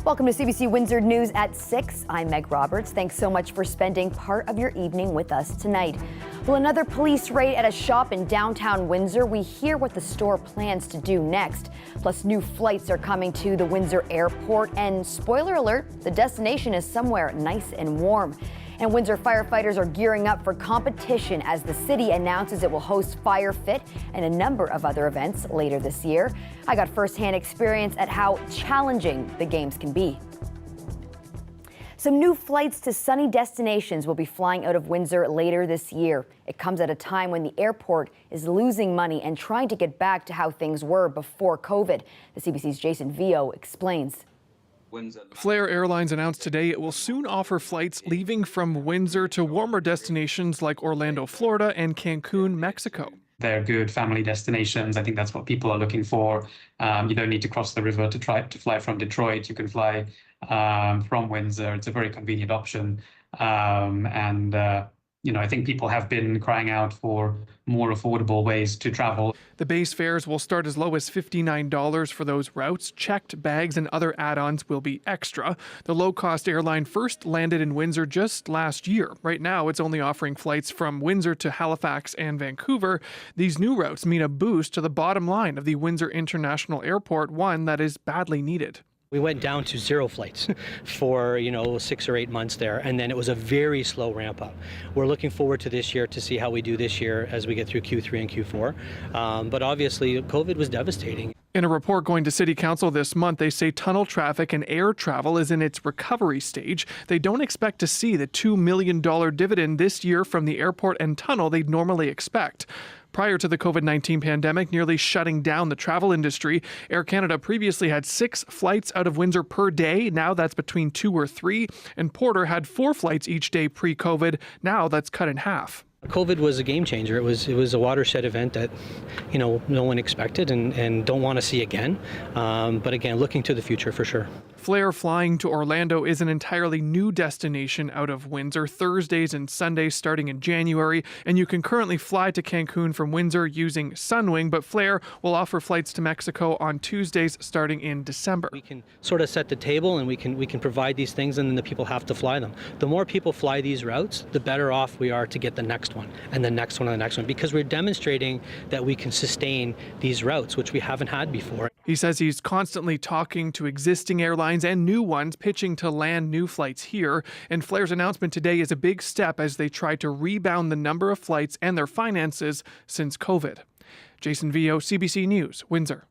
Welcome to CBC Windsor News at 6. I'm Meg Roberts. Thanks so much for spending part of your evening with us tonight. Well, another police raid at a shop in downtown Windsor. We hear what the store plans to do next. Plus, new flights are coming to the Windsor airport. And spoiler alert, the destination is somewhere nice and warm. And Windsor firefighters are gearing up for competition as the city announces it will host Fire Fit and a number of other events later this year. I got firsthand experience at how challenging the games can be. Some new flights to sunny destinations will be flying out of Windsor later this year. It comes at a time when the airport is losing money and trying to get back to how things were before COVID. The CBC's Jason Vio explains. Flair Airlines announced today it will soon offer flights leaving from Windsor to warmer destinations like Orlando, Florida and Cancun, Mexico. They're good family destinations. I think that's what people are looking for. You don't need to cross the river to fly from Detroit. You can fly from Windsor. It's a very convenient option. I think people have been crying out for more affordable ways to travel. The base fares will start as low as $59 for those routes. Checked bags and other add-ons will be extra. The low-cost airline first landed in Windsor just last year. Right now, it's only offering flights from Windsor to Halifax and Vancouver. These new routes mean a boost to the bottom line of the Windsor International Airport, one that is badly needed. We went down to 0 flights for 6 or 8 months there, and then it was a very slow ramp up. We're looking forward to this year to see how we do this year as we get through Q3 and Q4. But obviously, COVID was devastating. In a report going to City Council this month, they say tunnel traffic and air travel is in its recovery stage. They don't expect to see the $2 million dividend this year from the airport and tunnel they'd normally expect. Prior to the COVID-19 pandemic nearly shutting down the travel industry, Air Canada previously had 6 flights out of Windsor per day. Now that's between 2 or 3. And Porter had 4 flights each day pre-COVID. Now that's cut in half. COVID was a game changer. It was a watershed event that, no one expected and don't want to see again. But again, looking to the future for sure. Flair flying to Orlando is an entirely new destination out of Windsor, Thursdays and Sundays starting in January, and you can currently fly to Cancun from Windsor using Sunwing, but Flair will offer flights to Mexico on Tuesdays starting in December. We can sort of set the table and we can provide these things, and then the people have to fly them. The more people fly these routes, the better off we are to get the next one and the next one and the next one, because we're demonstrating that we can sustain these routes, which we haven't had before. He says he's constantly talking to existing airlines and new ones pitching to land new flights here. And Flair's announcement today is a big step as they try to rebound the number of flights and their finances since COVID. Jason Vio, CBC News, Windsor.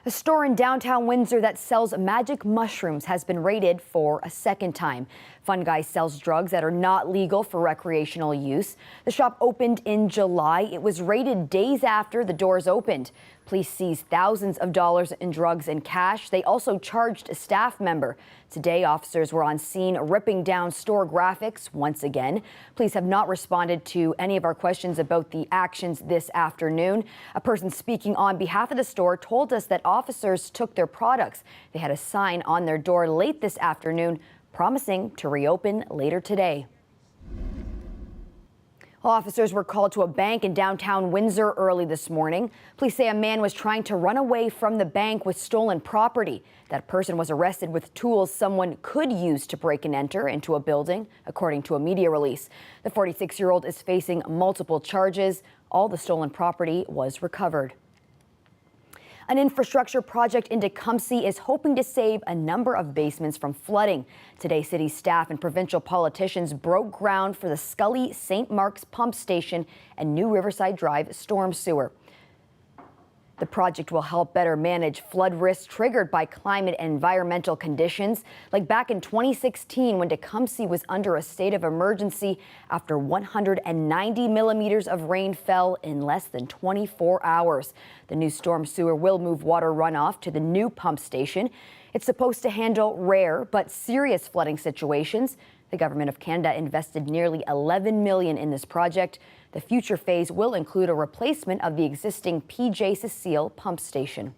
A store in downtown Windsor that sells magic mushrooms has been raided for a second time. Fun Guy sells drugs that are not legal for recreational use. The shop opened in July. It was raided days after the doors opened. Police seized thousands of dollars in drugs and cash. They also charged a staff member. Today, officers were on scene ripping down store graphics once again. Police have not responded to any of our questions about the actions this afternoon. A person speaking on behalf of the store told us that officers took their products. They had a sign on their door late this afternoon promising to reopen later today. Officers were called to a bank in downtown Windsor early this morning. Police say a man was trying to run away from the bank with stolen property. That person was arrested with tools someone could use to break and enter into a building, according to a media release. The 46-year-old is facing multiple charges. All the stolen property was recovered. An infrastructure project in Tecumseh is hoping to save a number of basements from flooding. Today, city staff and provincial politicians broke ground for the Scully St. Mark's pump station and new Riverside Drive storm sewer. The project will help better manage flood risks triggered by climate and environmental conditions, like back in 2016 when Tecumseh was under a state of emergency after 190 millimeters of rain fell in less than 24 hours. The new storm sewer will move water runoff to the new pump station. It's supposed to handle rare but serious flooding situations. The Government of Canada invested nearly $11 million in this project. The future phase will include a replacement of the existing PJ Cecile pump station.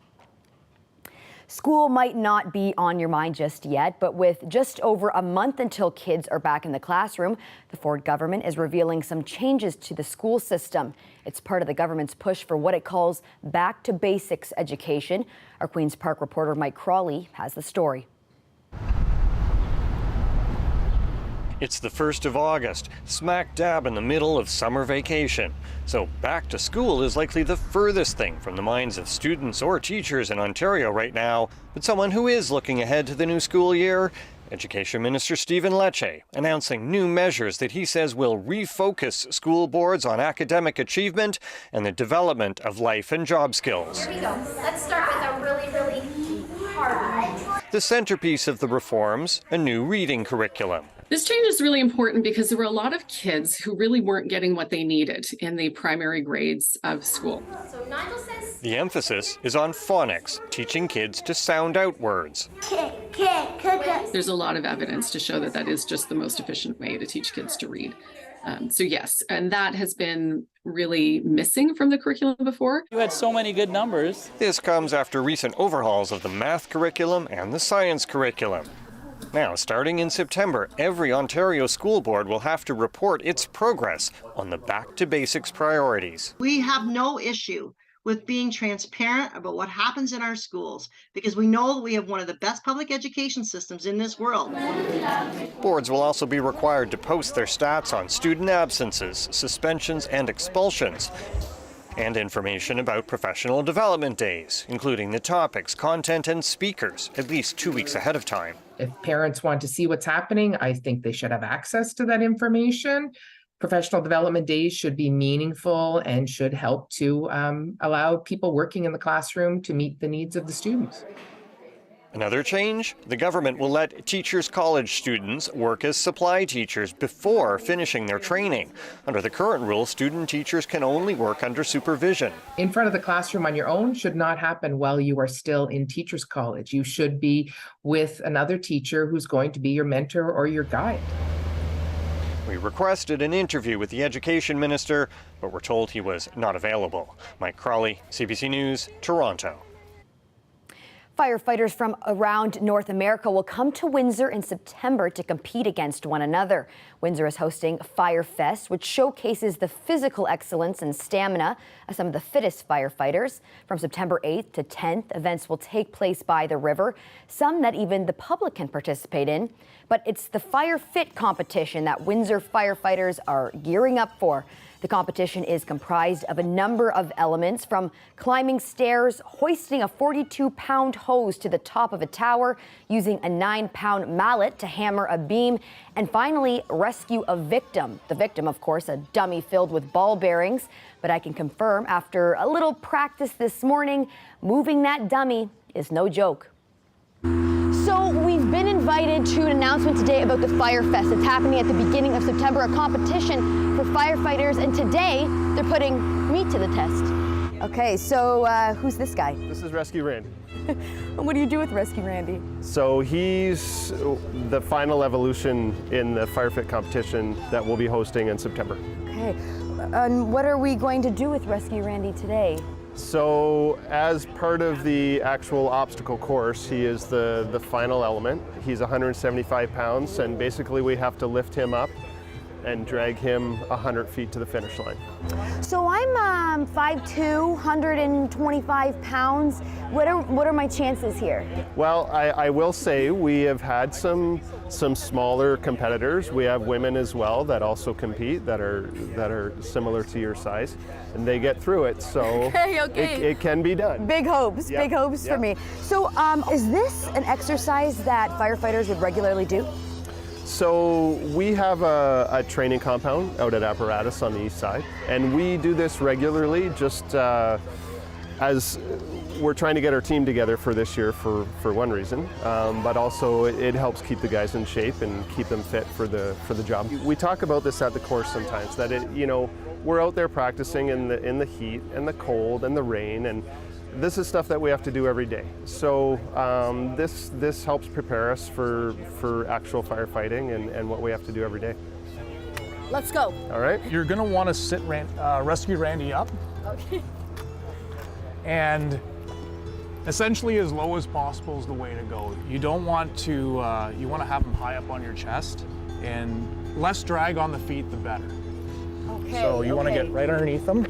School might not be on your mind just yet, but with just over a month until kids are back in the classroom, the Ford government is revealing some changes to the school system. It's part of the government's push for what it calls back to basics education. Our Queen's Park reporter Mike Crawley has the story. It's the 1st of August, smack dab in the middle of summer vacation. So back to school is likely the furthest thing from the minds of students or teachers in Ontario right now. But someone who is looking ahead to the new school year, Education Minister Stephen Lecce, announcing new measures that he says will refocus school boards on academic achievement and the development of life and job skills. Here we go. Let's start with a really hard one. The centerpiece of the reforms, a new reading curriculum. This change is really important because there were a lot of kids who really weren't getting what they needed in the primary grades of school. So Nigel says... The emphasis is on phonics, teaching kids to sound out words. There's a lot of evidence to show that that is just the most efficient way to teach kids to read. So yes, and that has been really missing from the curriculum before. You had so many good numbers. This comes after recent overhauls of the math curriculum and the science curriculum. Now, starting in September, every Ontario school board will have to report its progress on the back to basics priorities. We have no issue with being transparent about what happens in our schools because we know that we have one of the best public education systems in this world. Boards will also be required to post their stats on student absences, suspensions, and expulsions, and information about professional development days, including the topics, content, and speakers, at least 2 weeks ahead of time. If parents want to see what's happening, I think they should have access to that information. Professional development days should be meaningful and should help to allow people working in the classroom to meet the needs of the students. Another change, the government will let Teachers College students work as supply teachers before finishing their training. Under the current rule, student teachers can only work under supervision. In front of the classroom on your own should not happen while you are still in Teachers College. You should be with another teacher who's going to be your mentor or your guide. We requested an interview with the Education Minister, but were told he was not available. Mike Crawley, CBC News, Toronto. Firefighters from around North America will come to Windsor in September to compete against one another. Windsor is hosting Fire Fest, which showcases the physical excellence and stamina of some of the fittest firefighters. From September 8th to 10th, events will take place by the river, some that even the public can participate in. But it's the Fire Fit competition that Windsor firefighters are gearing up for. The competition is comprised of a number of elements, from climbing stairs, hoisting a 42-pound hose to the top of a tower, using a 9-pound mallet to hammer a beam, and finally rescue a victim. The victim, of course, a dummy filled with ball bearings. But I can confirm, after a little practice this morning, moving that dummy is no joke. So we've been invited to an announcement today about the Fire Fest. It's happening at the beginning of September, a competition for firefighters, and today they're putting me to the test. Okay, so who's this guy? This is Rescue Randy. And what do you do with Rescue Randy? So he's the final evolution in the Fire Fit competition that we'll be hosting in September. Okay, and what are we going to do with Rescue Randy today? So as part of the actual obstacle course, he is the final element. He's 175 pounds, and basically we have to lift him up and drag him 100 feet to the finish line. So I'm 5'2", 125 pounds. What are my chances here? Well, I will say we have had some smaller competitors. We have women as well that also compete that are similar to your size, and they get through it. So okay. It can be done. Big hopes, Yep. big hopes Yep. for me. So is this an exercise that firefighters would regularly do? So we have a training compound out at Apparatus on the east side, and we do this regularly just as we're trying to get our team together for this year for one reason, but also it helps keep the guys in shape and keep them fit for the job. We talk about this at the course sometimes, that we're out there practicing in the heat and the cold and the rain, and this is stuff that we have to do every day. So this helps prepare us for actual firefighting and what we have to do every day. Let's go. All right. You're going to want to sit Rescue Randy up. Okay. And Essentially, as low as possible is the way to go. You don't want to, you want to have them high up on your chest, and less drag on the feet, the better. Okay. So you want to get right underneath them.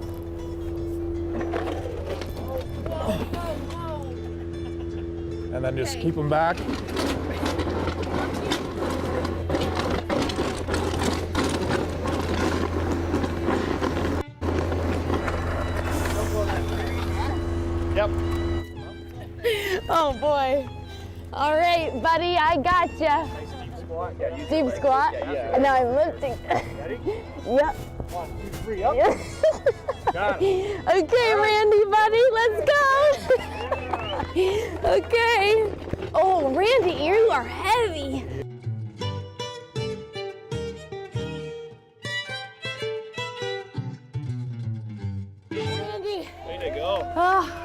And then just keep them back. Yep. Oh boy. All right, buddy, I got ya. Deep squat. And now I'm lifting. Yep. 1, 2, 3, up. Got it. Okay, Randy, buddy, let's go. Okay. Oh, Randy, you are heavy. Randy. Way to go. Oh.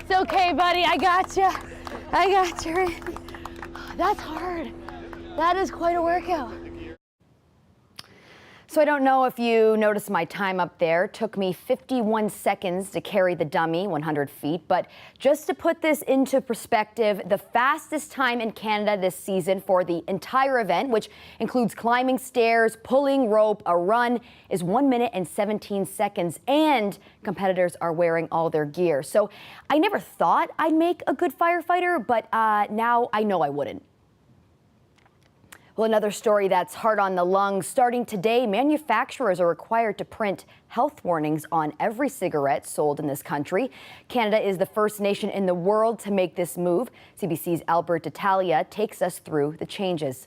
It's okay, buddy. I got you. I got you, Randy. That's hard. That is quite a workout. So I don't know if you noticed my time up there. It took me 51 seconds to carry the dummy 100 feet. But just to put this into perspective, the fastest time in Canada this season for the entire event, which includes climbing stairs, pulling rope, a run, is 1 minute and 17 seconds. And competitors are wearing all their gear. So I never thought I'd make a good firefighter, but now I know I wouldn't. Well, another story that's hard on the lungs. Starting today, manufacturers are required to print health warnings on every cigarette sold in this country. Canada is the first nation in the world to make this move. CBC's Albert D'Italia takes us through the changes.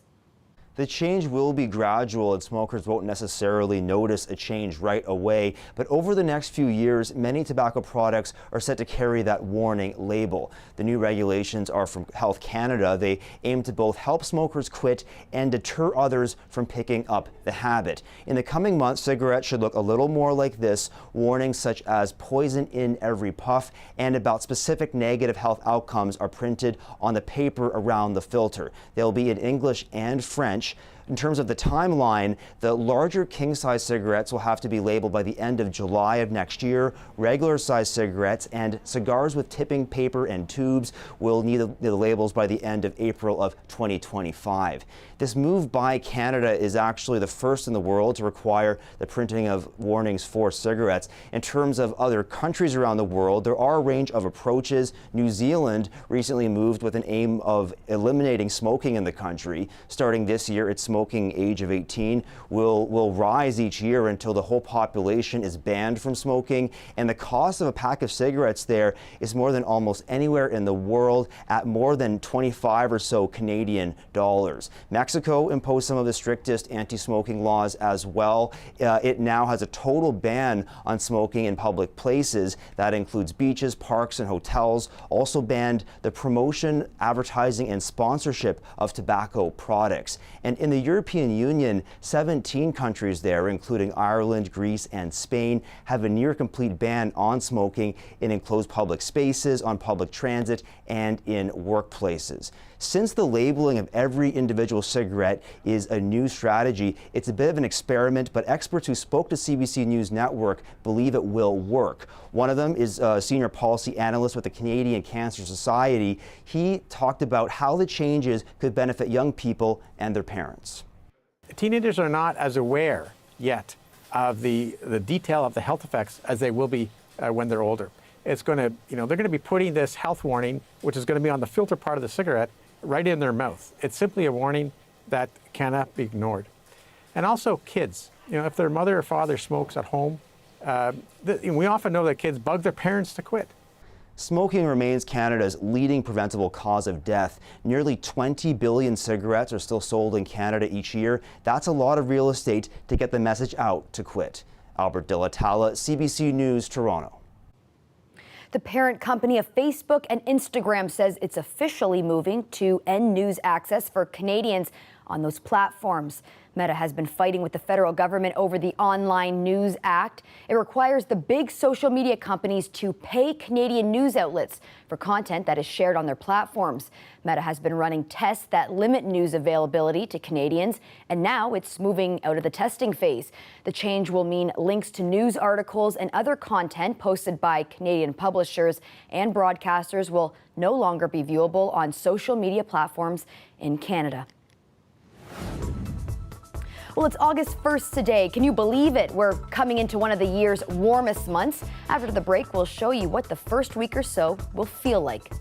The change will be gradual and smokers won't necessarily notice a change right away. But over the next few years, many tobacco products are set to carry that warning label. The new regulations are from Health Canada. They aim to both help smokers quit and deter others from picking up the habit. In the coming months, cigarettes should look a little more like this. Warnings such as poison in every puff and about specific negative health outcomes are printed on the paper around the filter. They'll be in English and French. In terms of the timeline, the larger king-size cigarettes will have to be labeled by the end of July of next year. Regular-size cigarettes and cigars with tipping paper and tubes will need the labels by the end of April of 2025. This move by Canada is actually the first in the world to require the printing of warnings for cigarettes. In terms of other countries around the world, there are a range of approaches. New Zealand recently moved with an aim of eliminating smoking in the country. Starting this year, its smoking age of 18 will rise each year until the whole population is banned from smoking. And the cost of a pack of cigarettes there is more than almost anywhere in the world, at more than 25 or so Canadian dollars. Mexico imposed some of the strictest anti-smoking laws as well. It now has a total ban on smoking in public places. That includes beaches, parks, and hotels. Also banned the promotion, advertising, and sponsorship of tobacco products. And in the European Union, 17 countries there, including Ireland, Greece, and Spain, have a near complete ban on smoking in enclosed public spaces, on public transit, and in workplaces. Since the labeling of every individual cigarette is a new strategy, it's a bit of an experiment, but experts who spoke to CBC News Network believe it will work. One of them is a senior policy analyst with the Canadian Cancer Society. He talked about how the changes could benefit young people and their parents. Teenagers are not as aware yet of the detail of the health effects as they will be when they're older. It's going to, they're going to be putting this health warning, which is going to be on the filter part of the cigarette, right in their mouth. It's simply a warning that cannot be ignored. And also kids, if their mother or father smokes at home, we often know that kids bug their parents to quit. Smoking remains Canada's leading preventable cause of death. Nearly 20 billion cigarettes are still sold in Canada each year. That's a lot of real estate to get the message out to quit. Albert D'Italia, CBC News, Toronto. The parent company of Facebook and Instagram says it's officially moving to end news access for Canadians on those platforms. Meta has been fighting with the federal government over the Online News Act. It requires the big social media companies to pay Canadian news outlets for content that is shared on their platforms. Meta has been running tests that limit news availability to Canadians, and now it's moving out of the testing phase. The change will mean links to news articles and other content posted by Canadian publishers and broadcasters will no longer be viewable on social media platforms in Canada. Well, it's August 1st today. Can you believe it? We're coming into one of the year's warmest months. After the break, we'll show you what the first week or so will feel like.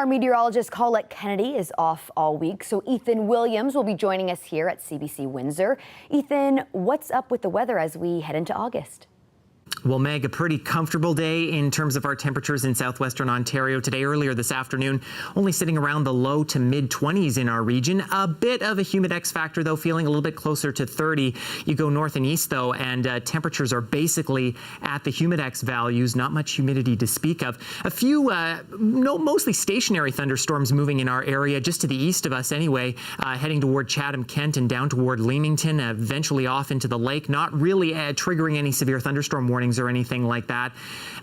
Our meteorologist Colette Kennedy is off all week, so Ethan Williams will be joining us here at CBC Windsor. Ethan, what's up with the weather as we head into August? Well, Meg, a pretty comfortable day in terms of our temperatures in southwestern Ontario today. Earlier this afternoon, only sitting around the low to mid 20s in our region. A bit of a humid X factor, though, feeling a little bit closer to 30. You go north and east, though, and temperatures are basically at the humid X values. Not much humidity to speak of. A few, mostly stationary thunderstorms moving in our area, just to the east of us anyway, heading toward Chatham, Kent, and down toward Leamington, eventually off into the lake. Not really triggering any severe thunderstorm warnings thunderstorms or anything like that.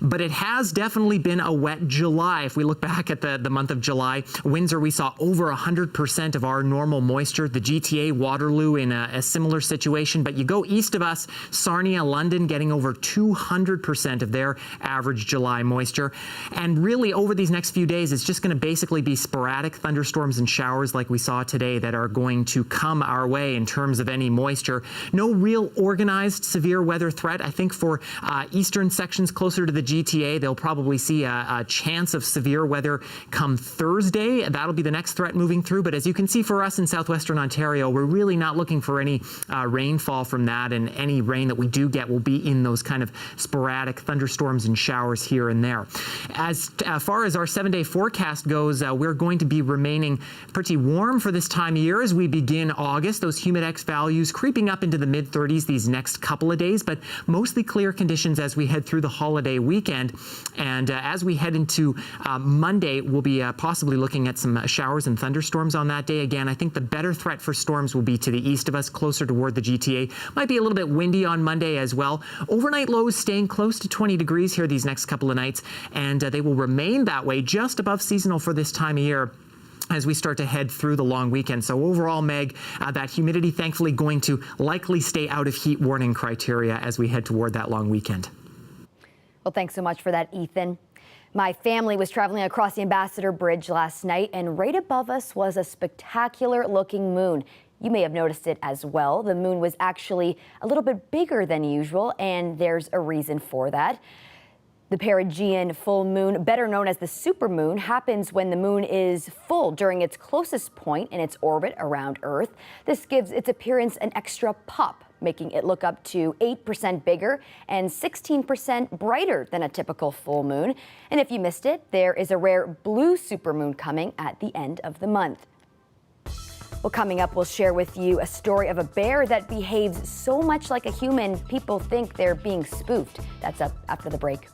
But it has definitely been a wet July. If we look back at the month of July, Windsor, we saw over 100% of our normal moisture. The GTA, Waterloo in a similar situation. But you go east of us, Sarnia, London getting over 200% of their average July moisture. And really over these next few days, it's just going to basically be sporadic thunderstorms and showers like we saw today that are going to come our way in terms of any moisture. No real organized severe weather threat. I think for eastern sections closer to the GTA, they'll probably see a chance of severe weather come Thursday. That'll be the next threat moving through. But as you can see for us in southwestern Ontario, we're really not looking for any rainfall from that, and any rain that we do get will be in those kind of sporadic thunderstorms and showers here and there. As far as our 7-day forecast goes, we're going to be remaining pretty warm for this time of year as we begin August. Those humidex values creeping up into the mid-30s these next couple of days, but mostly clear conditions as we head through the holiday weekend. And as we head into Monday, we'll be possibly looking at some showers and thunderstorms on that day. Again, I think the better threat for storms will be to the east of us, closer toward the GTA. Might be a little bit windy on Monday as well. Overnight lows staying close to 20 degrees here these next couple of nights, and they will remain that way just above seasonal for this time of year as we start to head through the long weekend. So overall, Meg, that humidity thankfully going to likely stay out of heat warning criteria as we head toward that long weekend. Well, thanks so much for that, Ethan. My family was traveling across the Ambassador Bridge last night, and right above us was a spectacular looking moon. You may have noticed it as well. The moon was actually a little bit bigger than usual, and there's a reason for that. The perigean full moon, better known as the supermoon, happens when the moon is full during its closest point in its orbit around Earth. This gives its appearance an extra pop, making it look up to 8% bigger and 16% brighter than a typical full moon. And if you missed it, there is a rare blue supermoon coming at the end of the month. Well, coming up, we'll share with you a story of a bear that behaves so much like a human, people think they're being spoofed. That's up after the break.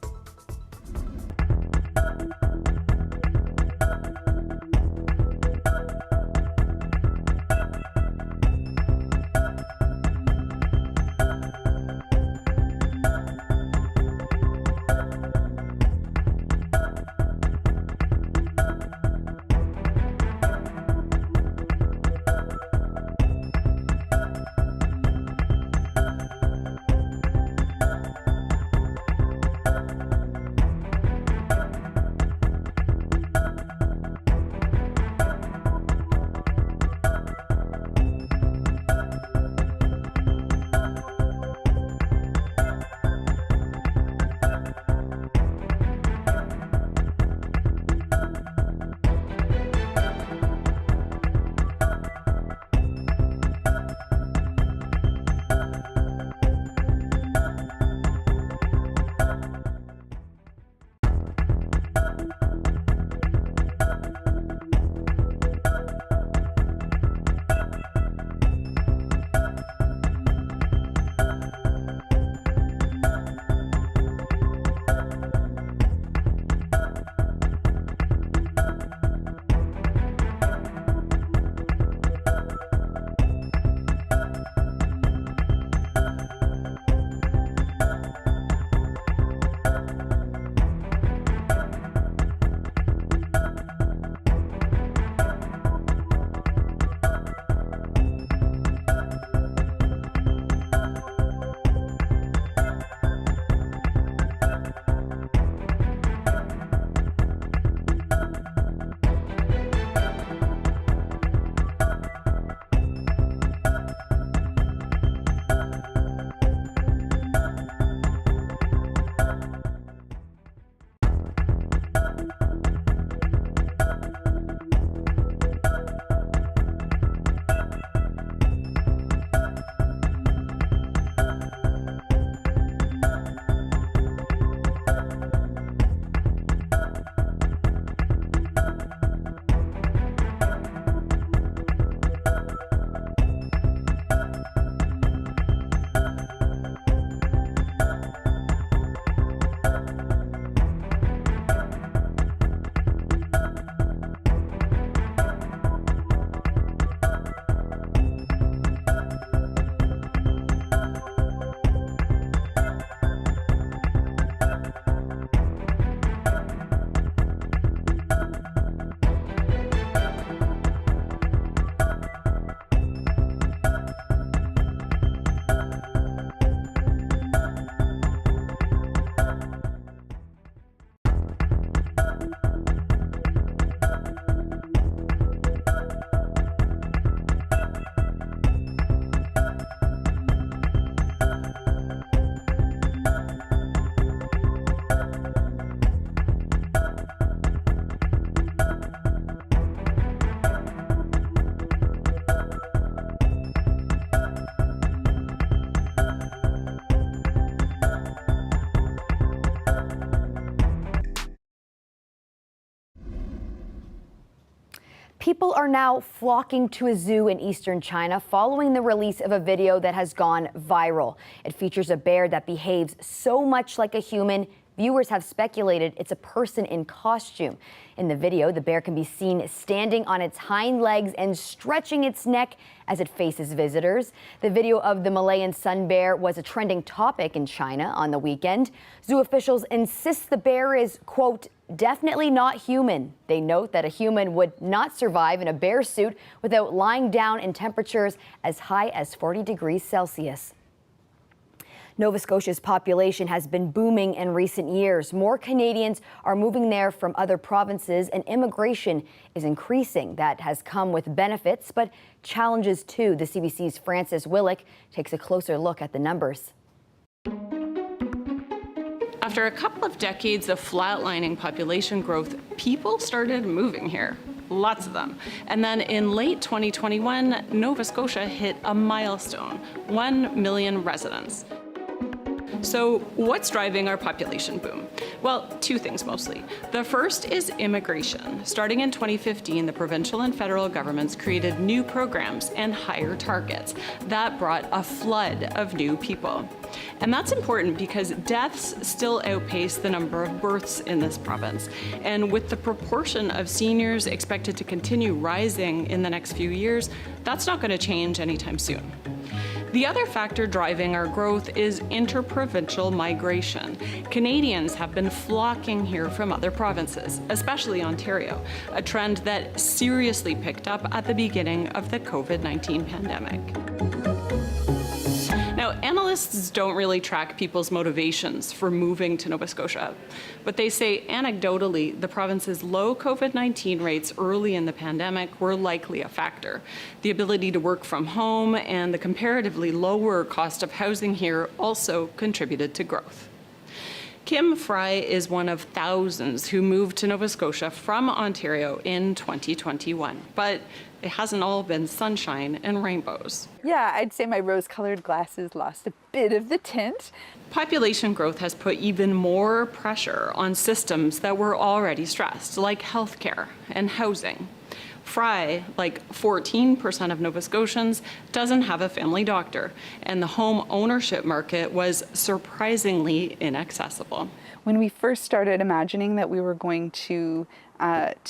People are now flocking to a zoo in eastern China following the release of a video that has gone viral. It features a bear that behaves so much like a human, viewers have speculated it's a person in costume. In the video, the bear can be seen standing on its hind legs and stretching its neck as it faces visitors. The video of the Malayan sun bear was a trending topic in China on the weekend. Zoo officials insist the bear is, quote, definitely not human. They note that a human would not survive in a bear suit without lying down in temperatures as high as 40 degrees Celsius. Nova Scotia's population has been booming in recent years. More Canadians are moving there from other provinces, and immigration is increasing. That has come with benefits, but challenges too. The CBC's Francis Willick takes a closer look at the numbers. After a couple of decades of flatlining population growth, people started moving here. Lots of them. And then in late 2021, Nova Scotia hit a milestone, 1 million residents. So what's driving our population boom? Well, two things mostly. The first is immigration. Starting in 2015, the provincial and federal governments created new programs and higher targets. That brought a flood of new people. And that's important because deaths still outpace the number of births in this province. And with the proportion of seniors expected to continue rising in the next few years, that's not going to change anytime soon. The other factor driving our growth is interprovincial migration. Canadians have been flocking here from other provinces, especially Ontario, a trend that seriously picked up at the beginning of the COVID-19 pandemic. Now, analysts don't really track people's motivations for moving to Nova Scotia, but they say anecdotally the province's low COVID-19 rates early in the pandemic were likely a factor. The ability to work from home and the comparatively lower cost of housing here also contributed to growth. Kim Fry is one of thousands who moved to Nova Scotia from Ontario in 2021, but it hasn't all been sunshine and rainbows. Yeah, I'd say my rose-colored glasses lost a bit of the tint. Population growth has put even more pressure on systems that were already stressed, like healthcare and housing. Fry, like 14% of Nova Scotians, doesn't have a family doctor, and the home ownership market was surprisingly inaccessible. When we first started imagining that we were going to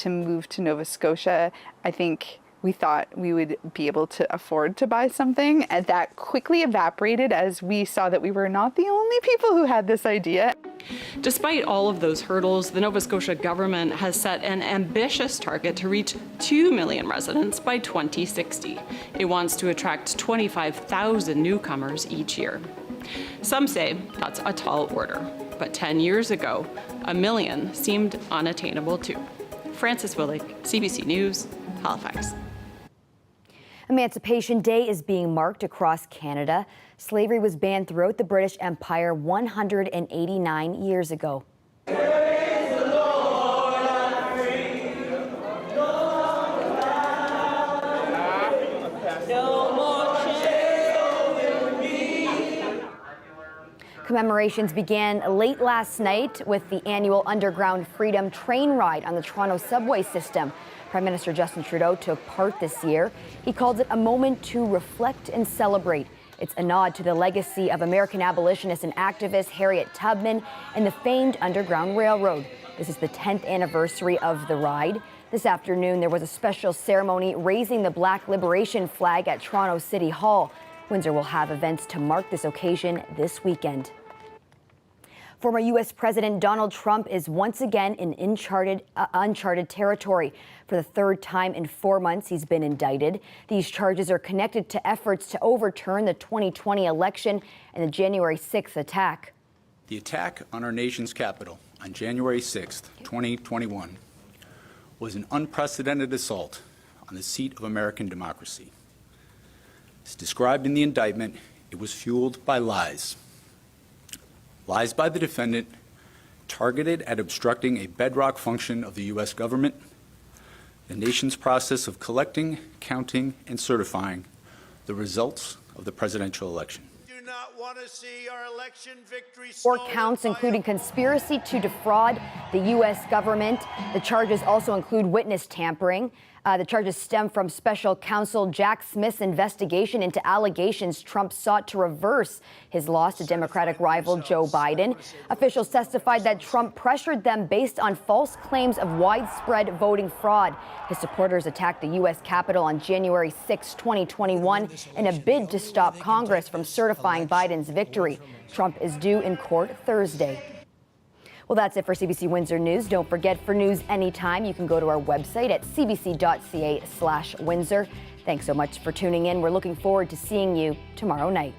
move to Nova Scotia, I think we thought we would be able to afford to buy something, and that quickly evaporated as we saw that we were not the only people who had this idea. Despite all of those hurdles, the Nova Scotia government has set an ambitious target to reach 2 million residents by 2060. It wants to attract 25,000 newcomers each year. Some say that's a tall order, but 10 years ago, 1 million seemed unattainable too. Francis Willick, CBC News, Halifax. Emancipation Day is being marked across Canada. Slavery was banned throughout the British Empire 189 years ago. Commemorations began late last night with the annual Underground Freedom Train ride on the Toronto subway system. Prime Minister Justin Trudeau took part this year. He called it a moment to reflect and celebrate. It's a nod to the legacy of American abolitionist and activist Harriet Tubman and the famed Underground Railroad. This is the 10th anniversary of the ride. This afternoon, there was a special ceremony raising the Black Liberation flag at Toronto City Hall. Windsor will have events to mark this occasion this weekend. Former U.S. President Donald Trump is once again in uncharted territory. For the third time in 4 months, he's been indicted. These charges are connected to efforts to overturn the 2020 election and the January 6th attack. The attack on our nation's capital on January 6th, 2021, was an unprecedented assault on the seat of American democracy. As described in the indictment, it was fueled by lies. Lies by the defendant targeted at obstructing a bedrock function of the U.S. government, the nation's process of collecting, counting, and certifying the results of the presidential election. Do not want to see our election victory. 4 counts, including conspiracy to defraud the U.S. government. The charges also include witness tampering. The charges stem from special counsel Jack Smith's investigation into allegations Trump sought to reverse his loss to Democratic rival Joe Biden. Officials testified that Trump pressured them based on false claims of widespread voting fraud. His supporters attacked the U.S. Capitol on January 6, 2021, in a bid to stop Congress from certifying Biden's victory. Trump is due in court Thursday. Well, that's it for CBC Windsor News. Don't forget, for news anytime, you can go to our website at cbc.ca/Windsor. Thanks so much for tuning in. We're looking forward to seeing you tomorrow night.